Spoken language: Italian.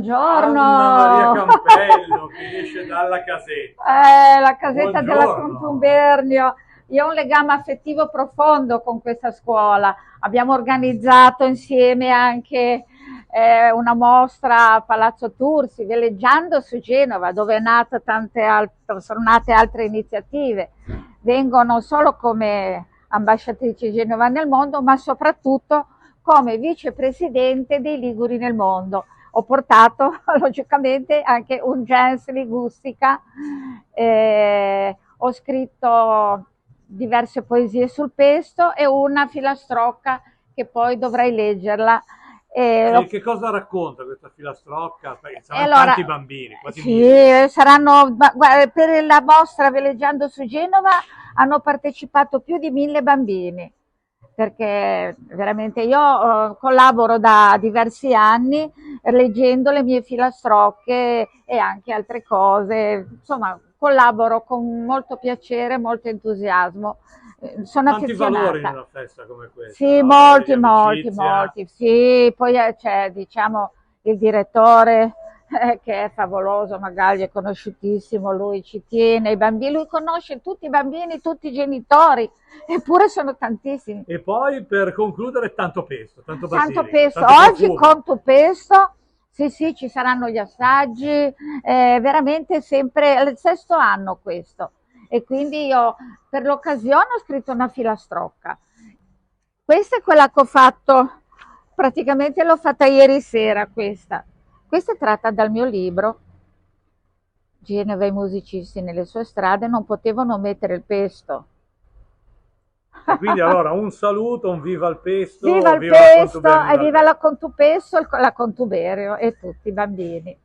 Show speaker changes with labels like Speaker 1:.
Speaker 1: buongiorno.
Speaker 2: Anna Maria Campello che esce dalla casetta.
Speaker 1: La casetta della
Speaker 2: Buongiorno.
Speaker 1: Contubernio. Io ho un legame affettivo profondo con questa scuola. Abbiamo organizzato insieme anche una mostra a Palazzo Tursi, veleggiando su Genova, dove sono nate altre iniziative. Vengo non solo come ambasciatrice di Genova nel mondo, ma soprattutto come vicepresidente dei Liguri nel mondo. Ho portato logicamente anche un gens linguistica, ho scritto diverse poesie sul pesto e una filastrocca che poi dovrai leggerla.
Speaker 2: E che cosa racconta questa filastrocca? Perché saranno
Speaker 1: Allora,
Speaker 2: tanti bambini, quasi
Speaker 1: sì,
Speaker 2: 1000.
Speaker 1: guarda, per la mostra Veleggiando su Genova hanno partecipato più di 1000 bambini, perché veramente io collaboro da diversi anni leggendo le mie filastrocche e anche altre cose, insomma collaboro con molto piacere, molto entusiasmo. Sono
Speaker 2: Tanti valori in
Speaker 1: affezionata.
Speaker 2: una festa come questa,
Speaker 1: Sì,
Speaker 2: no? Valori di
Speaker 1: molti, molti,
Speaker 2: amicizia.
Speaker 1: molti. Sì, poi c'è, diciamo, il direttore che è favoloso, magari è conosciutissimo, lui ci tiene i bambini, lui conosce tutti i bambini, tutti i genitori, eppure sono tantissimi.
Speaker 2: E poi per concludere tanto pesto, tanto
Speaker 1: Tanto
Speaker 2: basilico,
Speaker 1: pesto,
Speaker 2: tanto
Speaker 1: oggi
Speaker 2: profumo.
Speaker 1: conto pesto, sì sì, ci saranno gli assaggi, veramente sempre, è il sesto anno questo, e quindi io per l'occasione ho scritto una filastrocca. Questa è quella che ho fatto, praticamente l'ho fatta ieri sera questa. Questa è tratta dal mio libro, Genova e i musicisti nelle sue strade non potevano mettere il pesto.
Speaker 2: E quindi allora un saluto, un viva il
Speaker 1: Viva
Speaker 2: pesto,
Speaker 1: il
Speaker 2: viva la
Speaker 1: pesto
Speaker 2: contubernia
Speaker 1: e
Speaker 2: dal
Speaker 1: viva
Speaker 2: pesto.
Speaker 1: la Contupesto, la Contuberio e tutti i bambini.